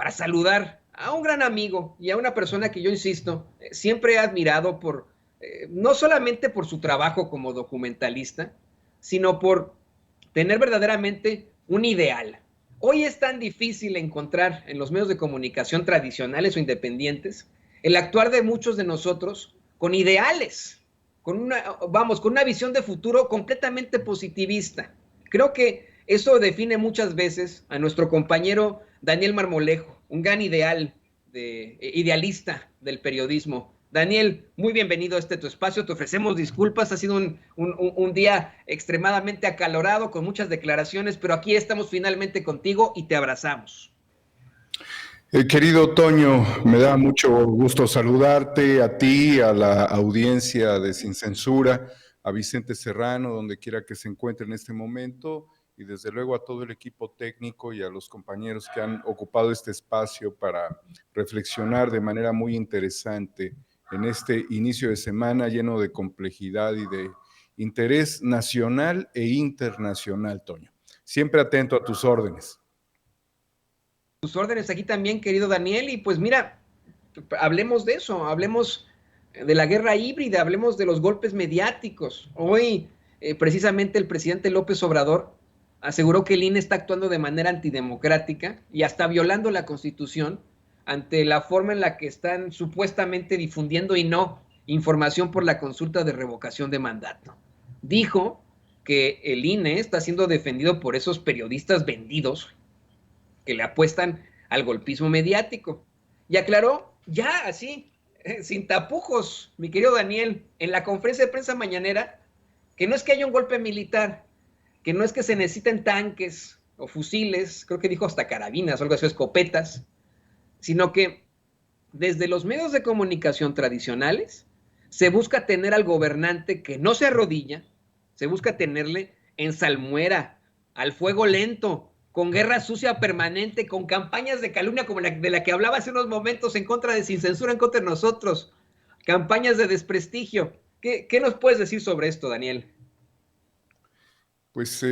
para saludar a un gran amigo y a una persona que yo insisto, siempre he admirado no solamente por su trabajo como documentalista, sino por tener verdaderamente un ideal. Hoy es tan difícil encontrar en los medios de comunicación tradicionales o independientes el actuar de muchos de nosotros con ideales, con una visión de futuro completamente positivista. Creo que eso define muchas veces a nuestro compañero Daniel Marmolejo, un gran idealista del periodismo. Daniel, muy bienvenido a tu espacio, te ofrecemos disculpas, ha sido un día extremadamente acalorado, con muchas declaraciones, pero aquí estamos finalmente contigo y te abrazamos. Querido Toño, me da mucho gusto saludarte, a ti, a la audiencia de Sin Censura, a Vicente Serrano, donde quiera que se encuentre en este momento, y desde luego a todo el equipo técnico y a los compañeros que han ocupado este espacio para reflexionar de manera muy interesante en este inicio de semana lleno de complejidad y de interés nacional e internacional, Toño. Siempre atento a tus órdenes. Tus órdenes aquí también, querido Daniel, y pues mira, hablemos de eso, hablemos de la guerra híbrida, hablemos de los golpes mediáticos. Hoy, precisamente el presidente López Obrador aseguró que el INE está actuando de manera antidemocrática y hasta violando la Constitución ante la forma en la que están supuestamente difundiendo y no información por la consulta de revocación de mandato. Dijo que el INE está siendo defendido por esos periodistas vendidos que le apuestan al golpismo mediático. Y aclaró, ya así, sin tapujos, mi querido Daniel, en la conferencia de prensa mañanera, que no es que haya un golpe militar, que no es que se necesiten tanques o fusiles, creo que dijo hasta carabinas o algo así, escopetas, sino que desde los medios de comunicación tradicionales se busca tener al gobernante que no se arrodilla, se busca tenerle en salmuera, al fuego lento, con guerra sucia permanente, con campañas de calumnia como de la que hablaba hace unos momentos en contra de Sin Censura, en contra de nosotros, campañas de desprestigio. ¿Qué nos puedes decir sobre esto, Daniel? Pues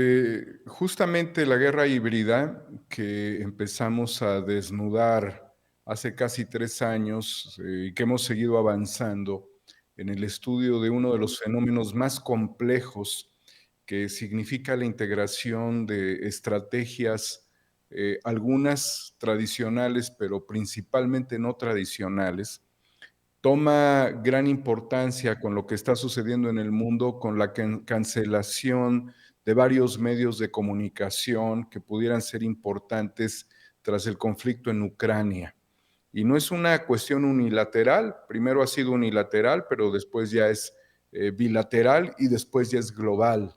justamente la guerra híbrida que empezamos a desnudar hace casi 3 años y que hemos seguido avanzando en el estudio de uno de los fenómenos más complejos que significa la integración de estrategias, algunas tradicionales, pero principalmente no tradicionales, toma gran importancia con lo que está sucediendo en el mundo, con la cancelación de varios medios de comunicación que pudieran ser importantes tras el conflicto en Ucrania. Y no es una cuestión unilateral, primero ha sido unilateral, pero después ya es bilateral y después ya es global.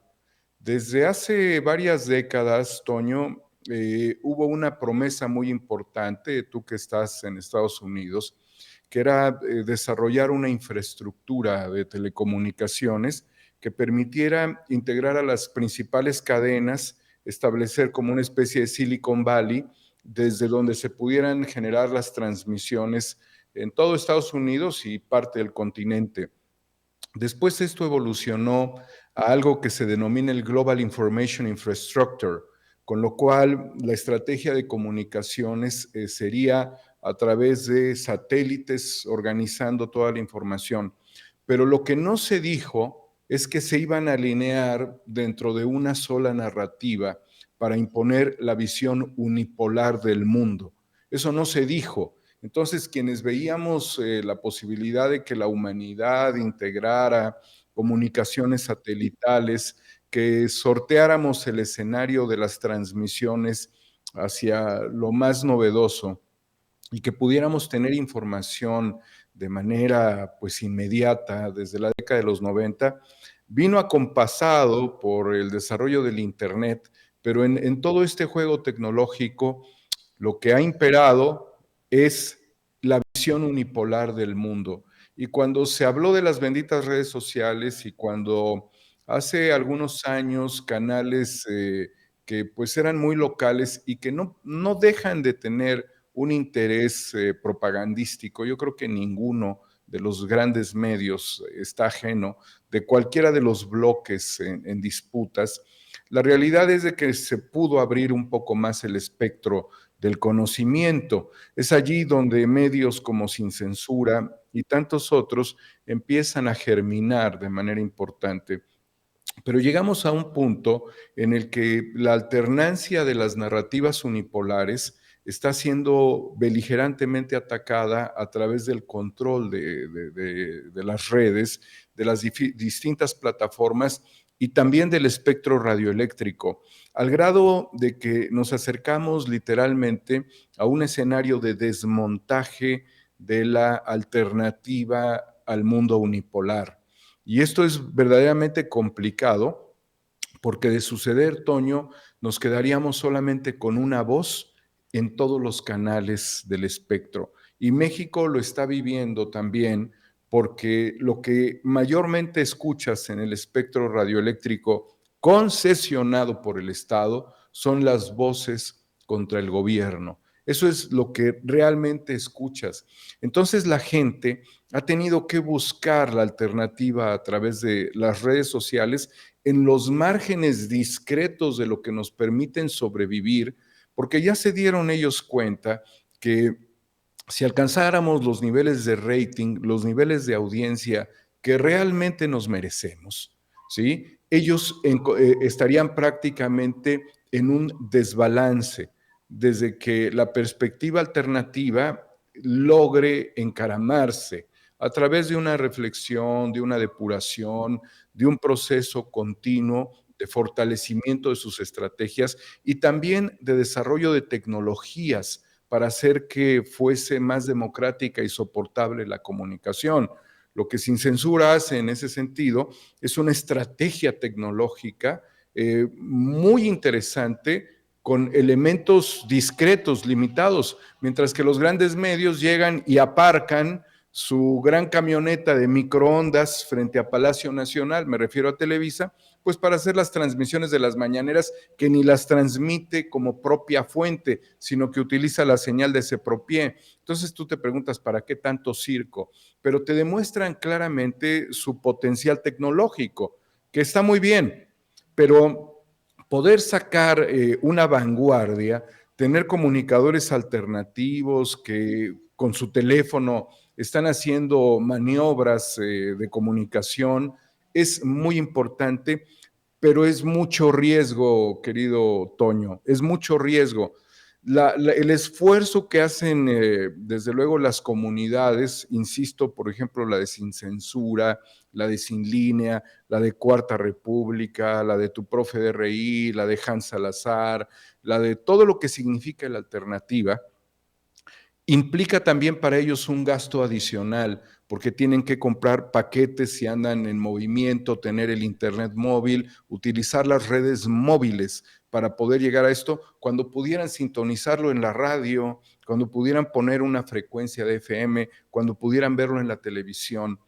Desde hace varias décadas, Toño, hubo una promesa muy importante, tú que estás en Estados Unidos, que era desarrollar una infraestructura de telecomunicaciones que permitiera integrar a las principales cadenas, establecer como una especie de Silicon Valley, desde donde se pudieran generar las transmisiones en todo Estados Unidos y parte del continente. Después esto evolucionó a algo que se denomina el Global Information Infrastructure, con lo cual la estrategia de comunicaciones sería a través de satélites organizando toda la información. Pero lo que no se dijo es que se iban a alinear dentro de una sola narrativa para imponer la visión unipolar del mundo. Eso no se dijo. Entonces, quienes veíamos la posibilidad de que la humanidad integrara comunicaciones satelitales, que sorteáramos el escenario de las transmisiones hacia lo más novedoso y que pudiéramos tener información de manera pues inmediata desde la década de los 90, vino acompasado por el desarrollo del Internet, pero en todo este juego tecnológico lo que ha imperado es la visión unipolar del mundo. Y cuando se habló de las benditas redes sociales y cuando hace algunos años canales que pues eran muy locales y que no dejan de tener un interés propagandístico, yo creo que ninguno de los grandes medios está ajeno de cualquiera de los bloques en disputas. La realidad es de que se pudo abrir un poco más el espectro del conocimiento. Es allí donde medios como Sin Censura y tantos otros empiezan a germinar de manera importante. Pero llegamos a un punto en el que la alternancia de las narrativas unipolares está siendo beligerantemente atacada a través del control de las redes, de las distintas plataformas y también del espectro radioeléctrico, al grado de que nos acercamos literalmente a un escenario de desmontaje de la alternativa al mundo unipolar. Y esto es verdaderamente complicado porque de suceder, Toño, nos quedaríamos solamente con una voz en todos los canales del espectro. Y México lo está viviendo también porque lo que mayormente escuchas en el espectro radioeléctrico concesionado por el Estado son las voces contra el gobierno. Eso es lo que realmente escuchas. Entonces la gente ha tenido que buscar la alternativa a través de las redes sociales en los márgenes discretos de lo que nos permiten sobrevivir, porque ya se dieron ellos cuenta que si alcanzáramos los niveles de rating, los niveles de audiencia que realmente nos merecemos, ¿sí? Ellos estarían prácticamente en un desbalance desde que la perspectiva alternativa logre encaramarse a través de una reflexión, de una depuración, de un proceso continuo de fortalecimiento de sus estrategias y también de desarrollo de tecnologías para hacer que fuese más democrática y soportable la comunicación. Lo que Sin Censura hace en ese sentido es una estrategia tecnológica muy interesante con elementos discretos, limitados, mientras que los grandes medios llegan y aparcan su gran camioneta de microondas frente a Palacio Nacional, me refiero a Televisa, pues para hacer las transmisiones de las mañaneras, que ni las transmite como propia fuente, sino que utiliza la señal de Sepropié. Entonces tú te preguntas, ¿para qué tanto circo? Pero te demuestran claramente su potencial tecnológico, que está muy bien, pero poder sacar una vanguardia, tener comunicadores alternativos que con su teléfono están haciendo maniobras de comunicación, es muy importante, pero es mucho riesgo, querido Toño, es mucho riesgo. El esfuerzo que hacen, desde luego, las comunidades, insisto, por ejemplo, la de Sin Censura, la de Sin Línea, la de Cuarta República, la de Tu Profe de RI, la de Hans Salazar, la de todo lo que significa la alternativa, implica también para ellos un gasto adicional, porque tienen que comprar paquetes si andan en movimiento, tener el internet móvil, utilizar las redes móviles para poder llegar a esto, cuando pudieran sintonizarlo en la radio, cuando pudieran poner una frecuencia de FM, cuando pudieran verlo en la televisión.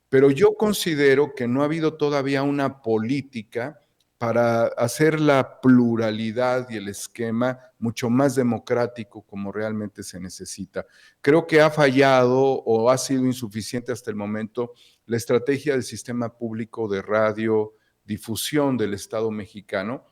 Pero yo considero que no ha habido todavía una política para hacer la pluralidad y el esquema mucho más democrático como realmente se necesita. Creo que ha fallado o ha sido insuficiente hasta el momento la estrategia del sistema público de radiodifusión del Estado mexicano,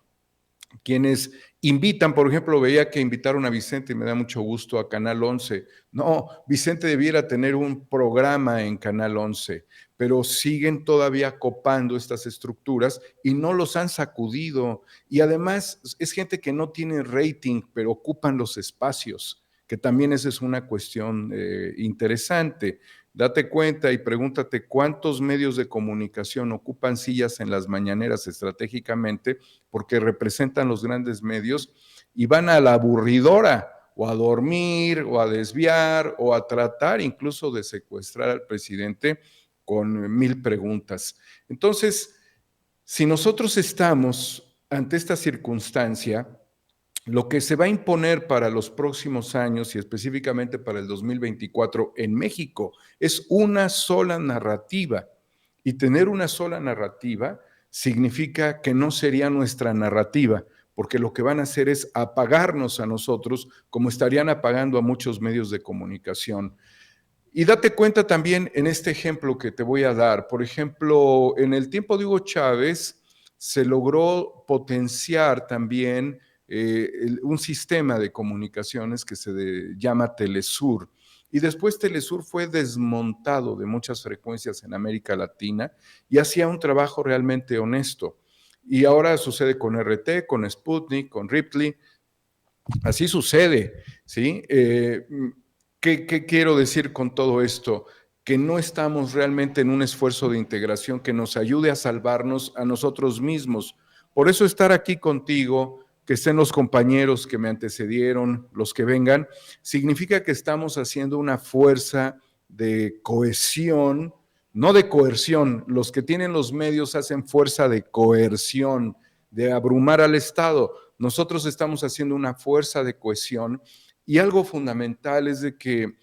quienes invitan, por ejemplo, veía que invitaron a Vicente y me da mucho gusto a Canal 11. No, Vicente debiera tener un programa en Canal 11, pero siguen todavía copando estas estructuras y no los han sacudido. Y además es gente que no tiene rating, pero ocupan los espacios, que también esa es una cuestión interesante. Date cuenta y pregúntate cuántos medios de comunicación ocupan sillas en las mañaneras estratégicamente porque representan los grandes medios y van a la aburridora o a dormir o a desviar o a tratar incluso de secuestrar al presidente con 1000 preguntas. Entonces, si nosotros estamos ante esta circunstancia, lo que se va a imponer para los próximos años y específicamente para el 2024 en México es una sola narrativa. Y tener una sola narrativa significa que no sería nuestra narrativa, porque lo que van a hacer es apagarnos a nosotros como estarían apagando a muchos medios de comunicación. Y date cuenta también en este ejemplo que te voy a dar. Por ejemplo, en el tiempo de Hugo Chávez se logró potenciar también un sistema de comunicaciones que llama Telesur. Y después Telesur fue desmontado de muchas frecuencias en América Latina y hacía un trabajo realmente honesto. Y ahora sucede con RT, con Sputnik, con Ripley. Así sucede, ¿sí? ¿Qué quiero decir con todo esto? Que no estamos realmente en un esfuerzo de integración que nos ayude a salvarnos a nosotros mismos. Por eso estar aquí contigo, que estén los compañeros que me antecedieron, los que vengan, significa que estamos haciendo una fuerza de cohesión, no de coerción. Los que tienen los medios hacen fuerza de coerción, de abrumar al Estado. Nosotros estamos haciendo una fuerza de cohesión y algo fundamental es de que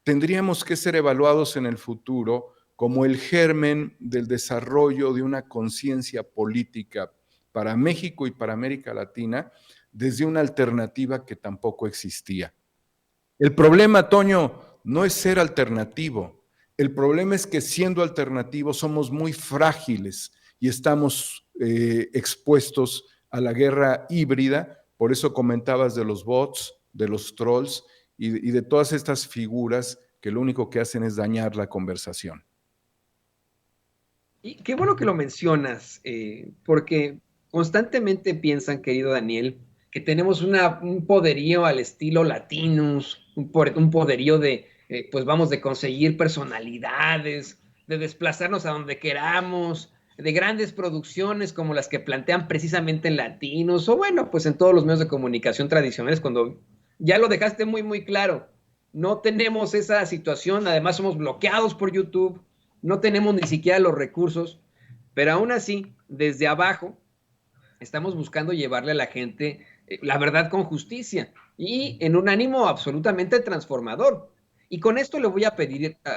tendríamos que ser evaluados en el futuro como el germen del desarrollo de una conciencia política para México y para América Latina desde una alternativa que tampoco existía. El problema, Toño, no es ser alternativo. El problema es que siendo alternativos somos muy frágiles y estamos expuestos a la guerra híbrida. Por eso comentabas de los bots, de los trolls y de todas estas figuras que lo único que hacen es dañar la conversación. Y qué bueno que lo mencionas, porque constantemente piensan, querido Daniel, que tenemos un poderío al estilo Latinos, un poderío de, pues vamos, de conseguir personalidades, de desplazarnos a donde queramos, de grandes producciones como las que plantean precisamente en Latinos, o bueno, pues en todos los medios de comunicación tradicionales, cuando ya lo dejaste muy, muy claro. No tenemos esa situación, además somos bloqueados por YouTube, no tenemos ni siquiera los recursos, pero aún así, desde abajo, estamos buscando llevarle a la gente la verdad con justicia y en un ánimo absolutamente transformador. Y con esto le voy a pedir